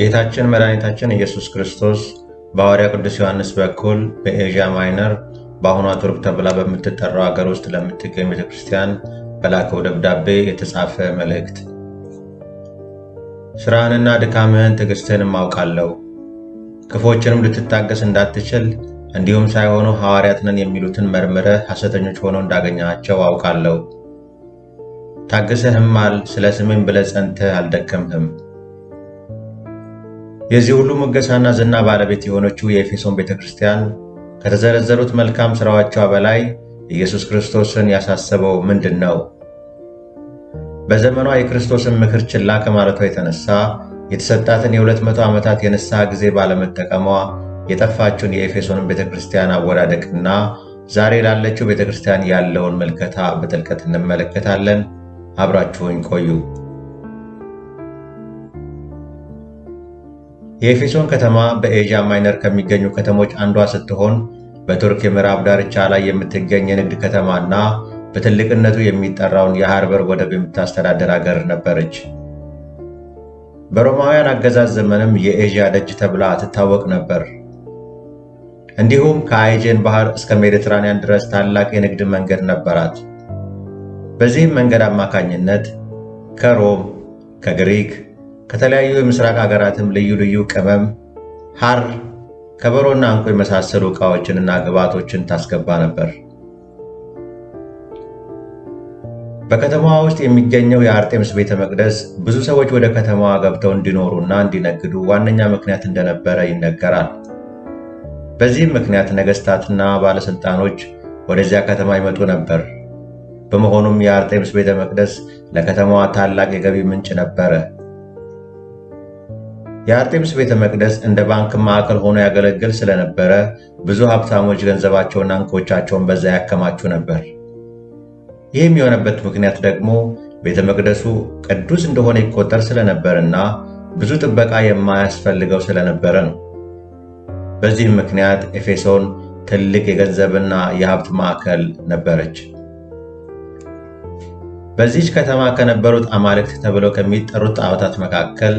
ጌታችን መድኃኒታችን ኢየሱስ ክርስቶስ በሐዋርያው ቅዱስ ዮሐንስ በኩል በኤዥያ ማይነር በአሁኗ ቱርክ ተብላ በምትጠራው ሀገር ውስጥ ለምትገኝ ቤተክርስቲያን በላከው ደብዳቤ የተጻፈ መልእክት። ሥራህንና ድካምህን ትዕግሥትህንም አውቃለሁ። ክፎችንም ልትታገስ እንዳትችል እንዲሁም ሳይሆኑ ሐዋርያት ነን የሚሉትን መርምረህ ሐሰተኞች ሆነው እንዳገኘሃቸው አውቃለሁ። ታግሰህማል፣ ስለ ስሜም ብለህ ጸንተህ አልደከምህም። የዚህ ሁሉ ሙገሳና ዝና ባለቤት የሆነችው የኤፌሶን ቤተክርስቲያን ከተዘረዘሩት መልካም ሥራዎቿ በላይ ኢየሱስ ክርስቶስን ያሳሰበው ምንድን ነው? በዘመኗ የክርስቶስን ምክር ችላ ከማለቷ የተነሳ የተሰጣትን የ200 ዓመታት የንስሐ ጊዜ ባለመጠቀሟ የጠፋችውን የኤፌሶንን ቤተክርስቲያን አወዳደቅና ዛሬ ላለችው ቤተክርስቲያን ያለውን ምልከታ በጥልቀት እንመለከታለን። አብራችሁኝ ቆዩ። የኤፌሶን ከተማ በኤዥያ ማይነር ከሚገኙ ከተሞች አንዷ ስትሆን በቱርክ የምዕራብ ዳርቻ ላይ የምትገኝ የንግድ ከተማና በትልቅነቱ የሚጠራውን የሃርበር ወደብ የምታስተዳደር አገር ነበረች። በሮማውያን አገዛዝ ዘመንም የኤዥያ ደጅ ተብላ ትታወቅ ነበር። እንዲሁም ከአይጄን ባህር እስከ ሜዲትራንያን ድረስ ታላቅ የንግድ መንገድ ነበራት። በዚህም መንገድ አማካኝነት ከሮም፣ ከግሪክ፣ ከተለያዩ የምስራቅ ሀገራትም ልዩ ልዩ ቅመም፣ ሐር፣ ከበሮና ዕንቁ የመሳሰሉ ዕቃዎችንና ግብዓቶችን ታስገባ ነበር። በከተማዋ ውስጥ የሚገኘው የአርጤምስ ቤተ መቅደስ ብዙ ሰዎች ወደ ከተማዋ ገብተው እንዲኖሩና እንዲነግዱ ዋነኛ ምክንያት እንደነበረ ይነገራል። በዚህም ምክንያት ነገሥታትና ባለሥልጣኖች ወደዚያ ከተማ ይመጡ ነበር። በመሆኑም የአርጤምስ ቤተ መቅደስ ለከተማዋ ታላቅ የገቢ ምንጭ ነበረ። የአርጤምስ ቤተ መቅደስ እንደ ባንክ ማዕከል ሆኖ ያገለግል ስለነበረ ብዙ ሀብታሞች ገንዘባቸውና ዕንቁዎቻቸውን በዛ ያከማቹ ነበር። ይህም የሆነበት ምክንያት ደግሞ ቤተ መቅደሱ ቅዱስ እንደሆነ ይቆጠር ስለነበርና ብዙ ጥበቃ የማያስፈልገው ስለነበረ ነው። በዚህም ምክንያት ኤፌሶን ትልቅ የገንዘብና የሀብት ማዕከል ነበረች። በዚህች ከተማ ከነበሩት አማልክት ተብለው ከሚጠሩት ጣዖታት መካከል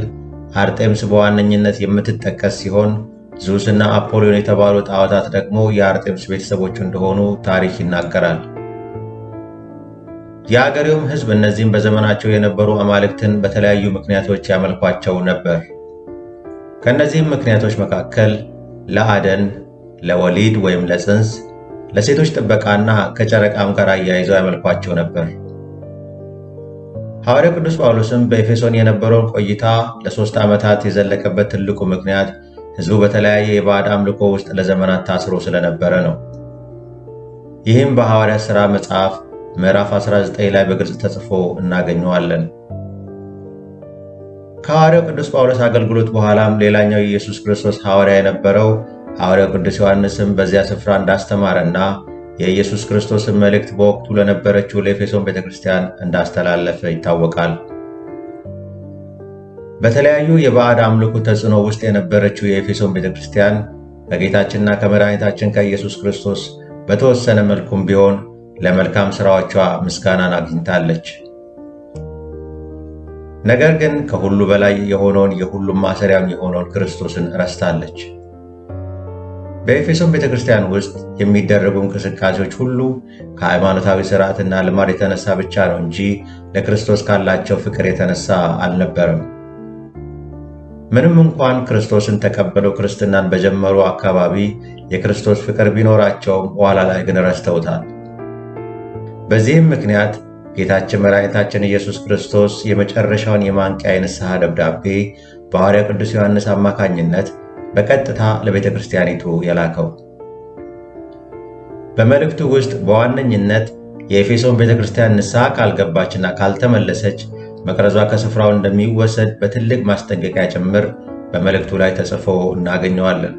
አርጤምስ በዋነኝነት የምትጠቀስ ሲሆን ዙስና አፖሎን የተባሉ ጣዖታት ደግሞ የአርጤምስ ቤተሰቦች እንደሆኑ ታሪክ ይናገራል። የአገሬውም ሕዝብ እነዚህም በዘመናቸው የነበሩ አማልክትን በተለያዩ ምክንያቶች ያመልኳቸው ነበር። ከእነዚህም ምክንያቶች መካከል ለአደን፣ ለወሊድ ወይም ለጽንስ፣ ለሴቶች ጥበቃና ከጨረቃም ጋር አያይዘው ያመልኳቸው ነበር። ሐዋርያው ቅዱስ ጳውሎስም በኤፌሶን የነበረውን ቆይታ ለ3 ዓመታት የዘለቀበት ትልቁ ምክንያት ሕዝቡ በተለያየ የባዕድ አምልኮ ውስጥ ለዘመናት ታስሮ ስለነበረ ነው። ይህም በሐዋርያት ሥራ መጽሐፍ ምዕራፍ 19 ላይ በግልጽ ተጽፎ እናገኘዋለን። ከሐዋርያው ቅዱስ ጳውሎስ አገልግሎት በኋላም ሌላኛው የኢየሱስ ክርስቶስ ሐዋርያ የነበረው ሐዋርያው ቅዱስ ዮሐንስም በዚያ ስፍራ እንዳስተማረና የኢየሱስ ክርስቶስን መልእክት በወቅቱ ለነበረችው ለኤፌሶን ቤተክርስቲያን እንዳስተላለፈ ይታወቃል። በተለያዩ የባዕድ አምልኮ ተጽዕኖ ውስጥ የነበረችው የኤፌሶን ቤተክርስቲያን ከጌታችንና ከመድኃኒታችን ከኢየሱስ ክርስቶስ በተወሰነ መልኩም ቢሆን ለመልካም ሥራዎቿ ምስጋናን አግኝታለች። ነገር ግን ከሁሉ በላይ የሆነውን የሁሉም ማሰሪያም የሆነውን ክርስቶስን ረስታለች። በኤፌሶን ቤተክርስቲያን ውስጥ የሚደረጉ እንቅስቃሴዎች ሁሉ ከሃይማኖታዊ ሥርዓትና ልማድ የተነሳ ብቻ ነው እንጂ ለክርስቶስ ካላቸው ፍቅር የተነሳ አልነበረም። ምንም እንኳን ክርስቶስን ተቀበለው ክርስትናን በጀመሩ አካባቢ የክርስቶስ ፍቅር ቢኖራቸውም ኋላ ላይ ግን ረስተውታል። በዚህም ምክንያት ጌታችን መድኃኒታችን ኢየሱስ ክርስቶስ የመጨረሻውን የማንቂያ የንስሐ ደብዳቤ በሐዋርያው ቅዱስ ዮሐንስ አማካኝነት በቀጥታ ለቤተ ክርስቲያኒቱ የላከው። በመልእክቱ ውስጥ በዋነኝነት የኤፌሶን ቤተ ክርስቲያን ንስሐ ካልገባችና ካልተመለሰች መቅረዟ ከስፍራው እንደሚወሰድ በትልቅ ማስጠንቀቂያ ጭምር በመልእክቱ ላይ ተጽፎ እናገኘዋለን።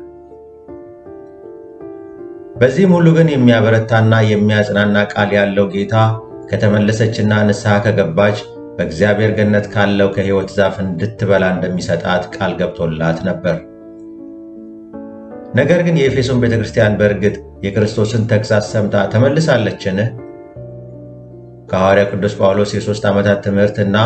በዚህም ሁሉ ግን የሚያበረታና የሚያጽናና ቃል ያለው ጌታ ከተመለሰችና ንስሐ ከገባች በእግዚአብሔር ገነት ካለው ከሕይወት ዛፍ እንድትበላ እንደሚሰጣት ቃል ገብቶላት ነበር። ነገር ግን የኤፌሶን ቤተክርስቲያን በእርግጥ የክርስቶስን ተግሣጽ ሰምታ ተመልሳለችን? ከሐዋርያው ቅዱስ ጳውሎስ የ3 ዓመታት ትምህርትና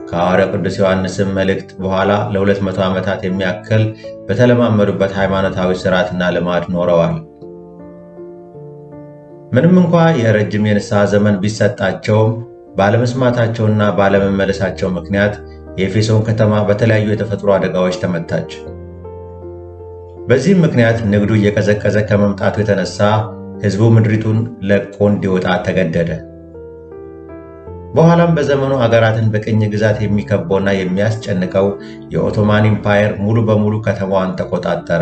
ከሐዋርያው ቅዱስ ዮሐንስም መልእክት በኋላ ለ200 ዓመታት የሚያክል በተለማመዱበት ሃይማኖታዊ ሥርዓትና ልማድ ኖረዋል። ምንም እንኳ የረጅም የንስሐ ዘመን ቢሰጣቸውም ባለመስማታቸውና ባለመመለሳቸው ምክንያት የኤፌሶን ከተማ በተለያዩ የተፈጥሮ አደጋዎች ተመታች። በዚህም ምክንያት ንግዱ እየቀዘቀዘ ከመምጣቱ የተነሳ ሕዝቡ ምድሪቱን ለቆ እንዲወጣ ተገደደ። በኋላም በዘመኑ አገራትን በቅኝ ግዛት የሚከበውና የሚያስጨንቀው የኦቶማን ኢምፓየር ሙሉ በሙሉ ከተማዋን ተቆጣጠረ።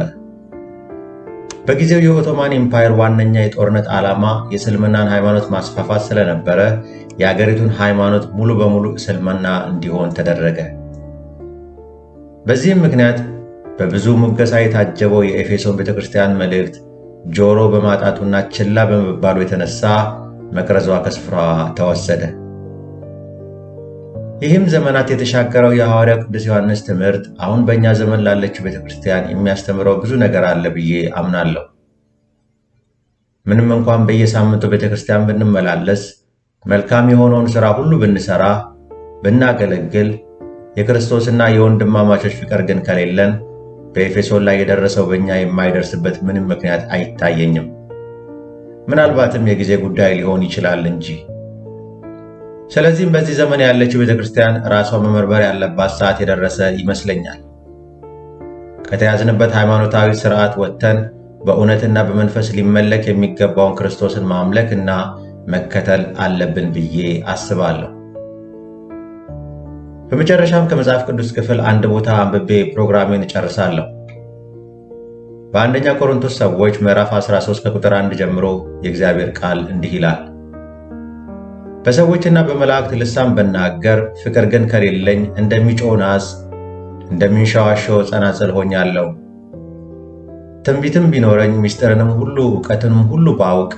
በጊዜው የኦቶማን ኢምፓየር ዋነኛ የጦርነት ዓላማ የእስልምናን ሃይማኖት ማስፋፋት ስለነበረ የአገሪቱን ሃይማኖት ሙሉ በሙሉ እስልምና እንዲሆን ተደረገ። በዚህም ምክንያት በብዙ ሙገሳ የታጀበው የኤፌሶን ቤተክርስቲያን መልእክት ጆሮ በማጣቱና ችላ በመባሉ የተነሳ መቅረዟ ከስፍራዋ ተወሰደ። ይህም ዘመናት የተሻገረው የሐዋርያው ቅዱስ ዮሐንስ ትምህርት አሁን በእኛ ዘመን ላለችው ቤተክርስቲያን የሚያስተምረው ብዙ ነገር አለ ብዬ አምናለሁ። ምንም እንኳን በየሳምንቱ ቤተክርስቲያን ብንመላለስ፣ መልካም የሆነውን ሥራ ሁሉ ብንሰራ፣ ብናገለግል፣ የክርስቶስና የወንድማማቾች ፍቅር ግን ከሌለን በኤፌሶን ላይ የደረሰው በእኛ የማይደርስበት ምንም ምክንያት አይታየኝም። ምናልባትም የጊዜ ጉዳይ ሊሆን ይችላል እንጂ። ስለዚህም በዚህ ዘመን ያለችው ቤተክርስቲያን ራሷ መመርመር ያለባት ሰዓት የደረሰ ይመስለኛል። ከተያዝንበት ሃይማኖታዊ ሥርዓት ወጥተን በእውነትና በመንፈስ ሊመለክ የሚገባውን ክርስቶስን ማምለክ እና መከተል አለብን ብዬ አስባለሁ። በመጨረሻም ከመጽሐፍ ቅዱስ ክፍል አንድ ቦታ አንብቤ ፕሮግራሜን እጨርሳለሁ። በአንደኛ ቆሮንቶስ ሰዎች ምዕራፍ 13 ከቁጥር 1 ጀምሮ የእግዚአብሔር ቃል እንዲህ ይላል። በሰዎችና በመላእክት ልሳን ብናገር ፍቅር ግን ከሌለኝ እንደሚጮህ ናስ እንደሚንሻዋሸው ጸናጽል ሆኛለሁ። ትንቢትም ቢኖረኝ ምስጢርንም ሁሉ ዕውቀትንም ሁሉ ባውቅ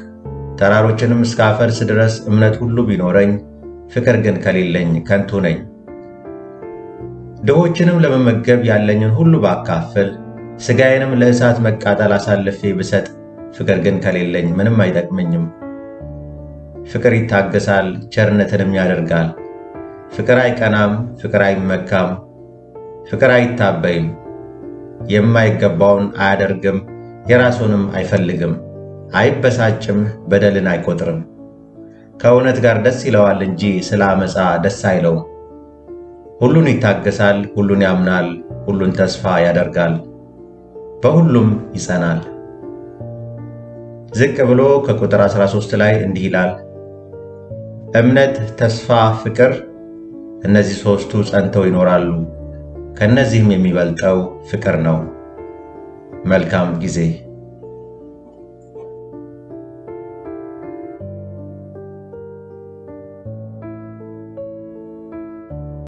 ተራሮችንም እስካፈርስ ድረስ እምነት ሁሉ ቢኖረኝ ፍቅር ግን ከሌለኝ ከንቱ ነኝ። ድሆችንም ለመመገብ ያለኝን ሁሉ ባካፍል ሥጋዬንም ለእሳት መቃጠል አሳልፌ ብሰጥ ፍቅር ግን ከሌለኝ ምንም አይጠቅመኝም። ፍቅር ይታገሳል፣ ቸርነትንም ያደርጋል። ፍቅር አይቀናም፣ ፍቅር አይመካም፣ ፍቅር አይታበይም፣ የማይገባውን አያደርግም፣ የራሱንም አይፈልግም፣ አይበሳጭም፣ በደልን አይቆጥርም። ከእውነት ጋር ደስ ይለዋል እንጂ ስለ ዓመፃ ደስ አይለውም። ሁሉን ይታገሳል፣ ሁሉን ያምናል፣ ሁሉን ተስፋ ያደርጋል፣ በሁሉም ይጸናል። ዝቅ ብሎ ከቁጥር 13 ላይ እንዲህ ይላል፣ እምነት፣ ተስፋ፣ ፍቅር እነዚህ ሦስቱ ጸንተው ይኖራሉ፣ ከእነዚህም የሚበልጠው ፍቅር ነው። መልካም ጊዜ።